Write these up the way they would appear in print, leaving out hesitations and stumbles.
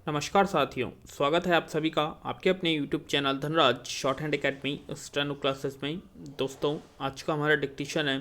नमस्कार साथियों, स्वागत है आप सभी का आपके अपने YouTube channel Dhanraj short hand academy steno classes में। दोस्तों, आज का हमारा डिक्टेशन है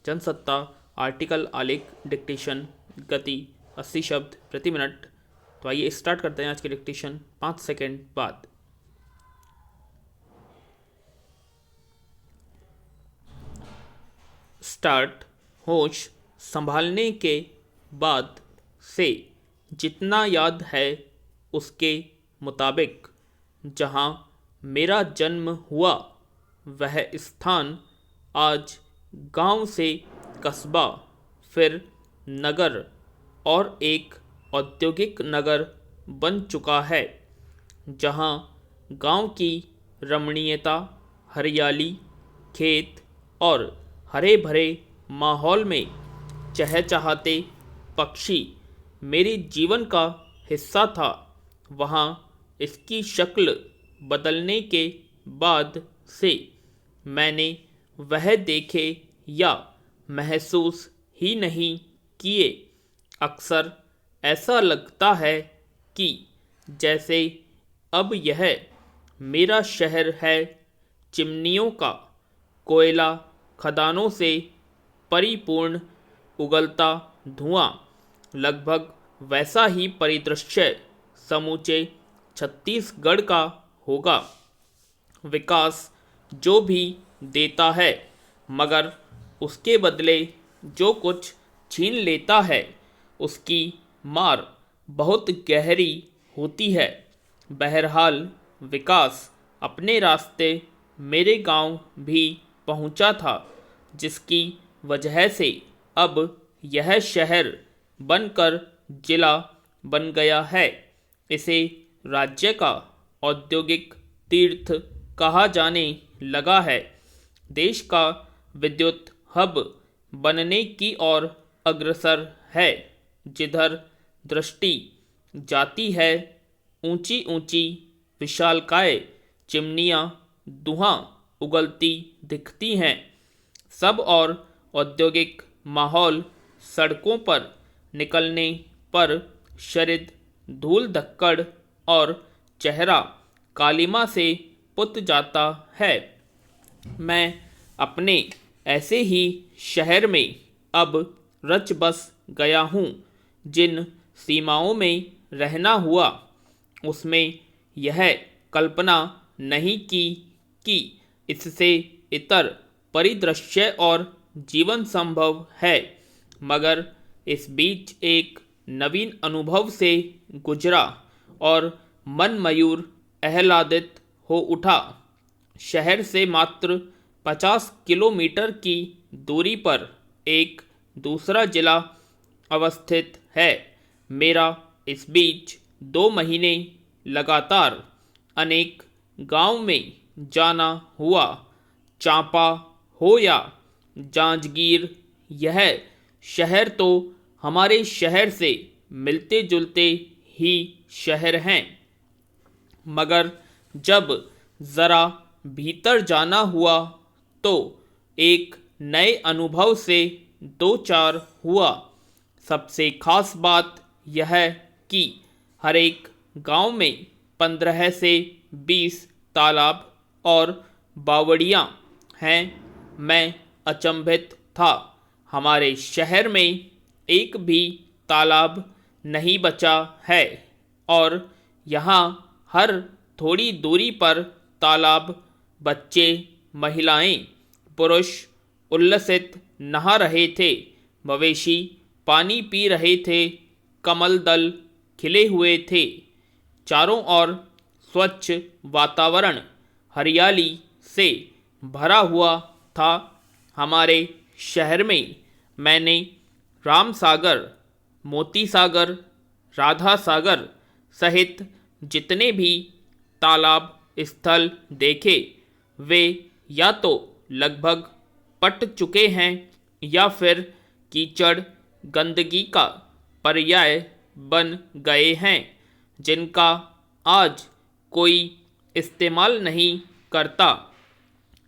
जनसत्ता आर्टिकल आलेख डिक्टेशन, गति 80 शब्द प्रति मिनट। तो आइए स्टार्ट करते हैं आज के डिक्टेशन 5 सेकेंड बाद। स्टार्ट। होश संभालने के बाद से जितना याद है उसके मुताबिक जहाँ मेरा जन्म हुआ वह स्थान आज गांव से कस्बा, फिर नगर और एक औद्योगिक नगर बन चुका है, जहाँ गांव की रमणीयता, हरियाली, खेत और हरे भरे माहौल में चहचहाते पक्षी मेरे जीवन का हिस्सा था, वहाँ इसकी शक्ल बदलने के बाद से मैंने वह देखे या महसूस ही नहीं किए। अक्सर ऐसा लगता है कि जैसे अब यह मेरा शहर है, चिमनियों का, कोयला खदानों से परिपूर्ण उगलता धुआं, लगभग वैसा ही परिदृश्य समूचे छत्तीसगढ़ का होगा। विकास जो भी देता है, मगर उसके बदले जो कुछ छीन लेता है, उसकी मार बहुत गहरी होती है। बहरहाल विकास अपने रास्ते मेरे गांव भी पहुंचा था, जिसकी वजह से अब यह शहर बनकर जिला बन गया है। इसे राज्य का औद्योगिक तीर्थ कहा जाने लगा है। देश का विद्युत हब बनने की ओर अग्रसर है। जिधर दृष्टि जाती है, ऊंची ऊंची विशालकाय चिमनियाँ धुआं उगलती दिखती हैं। सब और औद्योगिक माहौल, सड़कों पर निकलने पर शरीर धूल धक्कड़ और चेहरा कालिमा से पुत जाता है। मैं अपने ऐसे ही शहर में अब रच बस गया हूँ। जिन सीमाओं में रहना हुआ, उसमें यह कल्पना नहीं की कि इससे इतर परिदृश्य और जीवन संभव है, मगर इस बीच एक नवीन अनुभव से गुजरा और मन मयूर आह्लादित हो उठा। शहर से मात्र 50 किलोमीटर की दूरी पर एक दूसरा जिला अवस्थित है। मेरा इस बीच 2 महीने लगातार अनेक गांव में जाना हुआ। चांपा हो या जांजगीर, यह शहर तो हमारे शहर से मिलते जुलते ही शहर हैं, मगर जब ज़रा भीतर जाना हुआ तो एक नए अनुभव से दो चार हुआ। सबसे खास बात यह कि हर एक गांव में 15 से 20 तालाब और बावड़ियाँ हैं। मैं अचंभित था। हमारे शहर में एक भी तालाब नहीं बचा है और यहाँ हर थोड़ी दूरी पर तालाब, बच्चे, महिलाएं, पुरुष उल्लसित नहा रहे थे। मवेशी पानी पी रहे थे। कमल दल खिले हुए थे। चारों ओर स्वच्छ वातावरण हरियाली से भरा हुआ था। हमारे शहर में मैंने राम सागर, मोती सागर, राधा सागर सहित जितने भी तालाब स्थल देखे, वे या तो लगभग पट चुके हैं या फिर कीचड़ गंदगी का पर्याय बन गए हैं, जिनका आज कोई इस्तेमाल नहीं करता।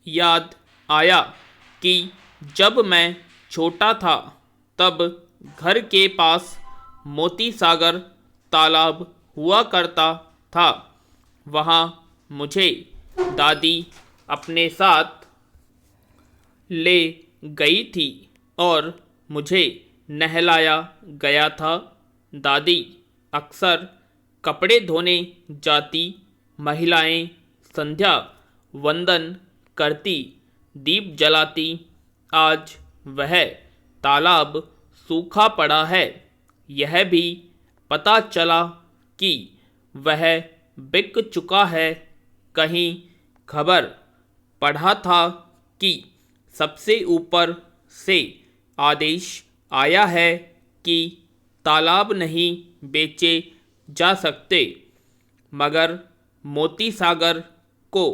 याद आया कि जब मैं छोटा था, तब घर के पास मोती सागर तालाब हुआ करता था। वहाँ मुझे दादी अपने साथ ले गई थी और मुझे नहलाया गया था। दादी अक्सर कपड़े धोने जाती, महिलाएं संध्या वंदन करती, दीप जलाती। आज वह तालाब सूखा पड़ा है। यह भी पता चला कि वह बिक चुका है। कहीं खबर पढ़ा था कि सबसे ऊपर से आदेश आया है कि तालाब नहीं बेचे जा सकते। मगर मोती सागर को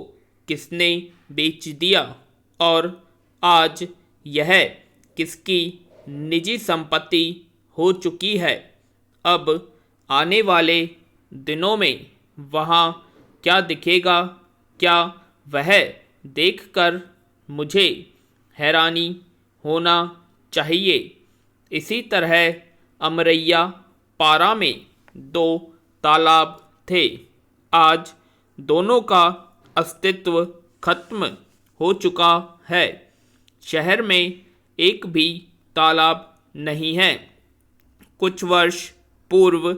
किसने बेच दिया और आज यह किसकी निजी संपत्ति हो चुकी है। अब आने वाले दिनों में वहाँ क्या दिखेगा, क्या वह देखकर मुझे हैरानी होना चाहिए। इसी तरह अमरैया पारा में 2 तालाब थे। आज दोनों का अस्तित्व खत्म हो चुका है। शहर में एक भी तालाब नहीं है। कुछ वर्ष पूर्व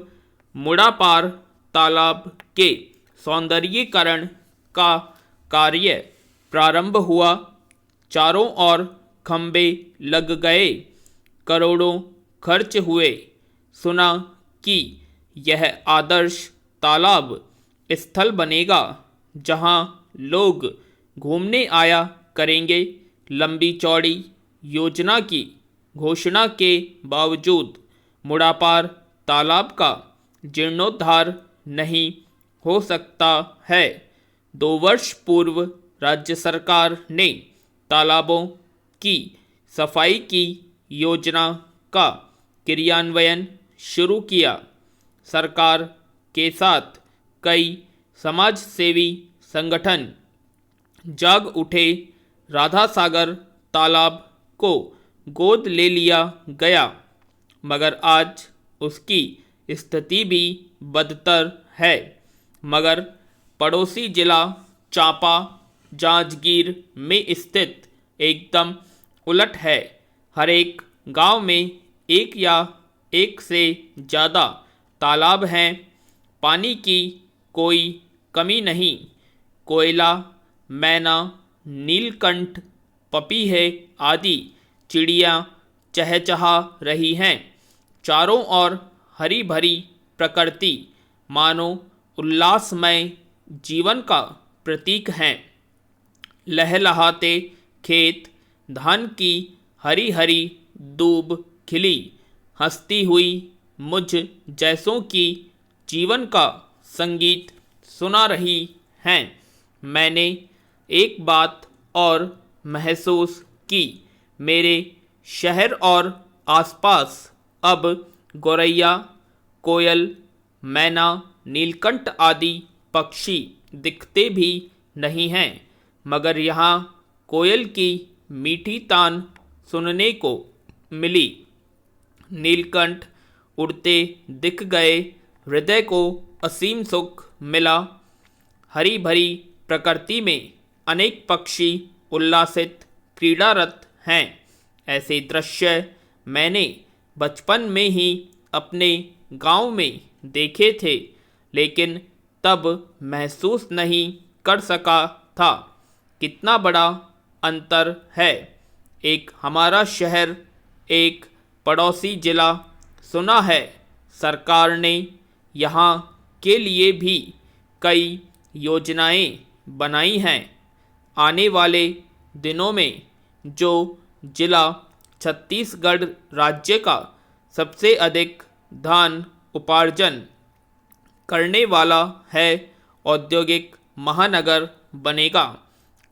मुड़ापार तालाब के सौंदर्यीकरण का कार्य प्रारंभ हुआ। चारों ओर खंबे लग गए, करोड़ों खर्च हुए। सुना कि यह आदर्श तालाब स्थल बनेगा जहां लोग घूमने आया करेंगे। लंबी चौड़ी योजना की घोषणा के बावजूद मुड़ापार तालाब का जीर्णोद्धार नहीं हो सकता है। 2 वर्ष पूर्व राज्य सरकार ने तालाबों की सफाई की योजना का क्रियान्वयन शुरू किया। सरकार के साथ कई समाजसेवी संगठन जाग उठे। राधा सागर तालाब को गोद ले लिया गया, मगर आज उसकी स्थिति भी बदतर है। मगर पड़ोसी जिला चांपा जांजगीर में स्थित एकदम उलट है। हर एक गांव में एक या एक से ज़्यादा तालाब हैं। पानी की कोई कमी नहीं। कोयला, मैना, नीलकंठ, पपीहे आदि चिड़ियाँ चहचहा रही हैं। चारों ओर हरी भरी प्रकृति मानो उल्लासमय जीवन का प्रतीक हैं। लहलहाते खेत, धान की हरी हरी दूब खिली, हंसती हुई मुझ जैसों की जीवन का संगीत सुना रही हैं। मैंने एक बात और महसूस की। मेरे शहर और आसपास अब गौरैया, कोयल, मैना, नीलकंठ आदि पक्षी दिखते भी नहीं हैं। मगर यहाँ कोयल की मीठी तान सुनने को मिली। नीलकंठ उड़ते दिख गए। हृदय को असीम सुख मिला। हरी भरी प्रकृति में अनेक पक्षी उल्लासित क्रीड़ारत हैं। ऐसे दृश्य मैंने बचपन में ही अपने गांव में देखे थे, लेकिन तब महसूस नहीं कर सका था कितना बड़ा अंतर है। एक हमारा शहर, एक पड़ोसी जिला। सुना है सरकार ने यहाँ के लिए भी कई योजनाएं बनाई हैं। आने वाले दिनों में जो जिला छत्तीसगढ़ राज्य का सबसे अधिक धान उपार्जन करने वाला है, औद्योगिक महानगर बनेगा।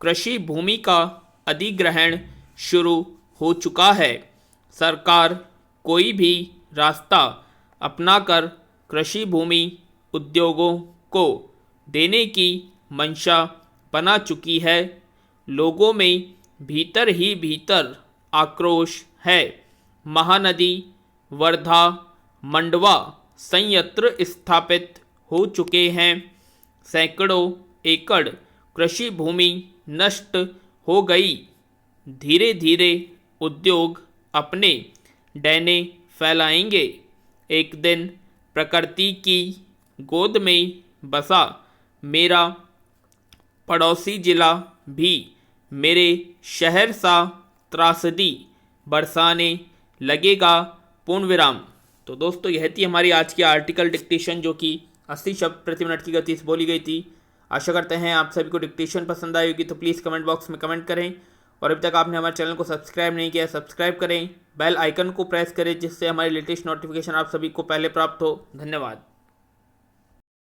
कृषि भूमि का अधिग्रहण शुरू हो चुका है। सरकार कोई भी रास्ता अपनाकर कृषि भूमि उद्योगों को देने की मंशा बना चुकी है। लोगों में भीतर ही भीतर आक्रोश है। महानदी वर्धा मंडवा संयंत्र स्थापित हो चुके हैं। सैकड़ों एकड़ कृषि भूमि नष्ट हो गई। धीरे धीरे उद्योग अपने डैने फैलाएंगे। एक दिन प्रकृति की गोद में बसा मेरा पड़ोसी जिला भी मेरे शहर सा त्रासदी बरसाने लगेगा। पूर्ण विराम। तो दोस्तों यह थी हमारी आज की आर्टिकल डिक्टेशन, जो कि 80 शब्द प्रति मिनट की गति से बोली गई थी। आशा करते हैं आप सभी को डिक्टेशन पसंद आई होगी, तो प्लीज़ कमेंट बॉक्स में कमेंट करें। और अभी तक आपने हमारे चैनल को सब्सक्राइब नहीं किया, सब्सक्राइब करें, बेल आइकन को प्रेस करें, जिससे हमारी लेटेस्ट नोटिफिकेशन आप सभी को पहले प्राप्त हो। धन्यवाद।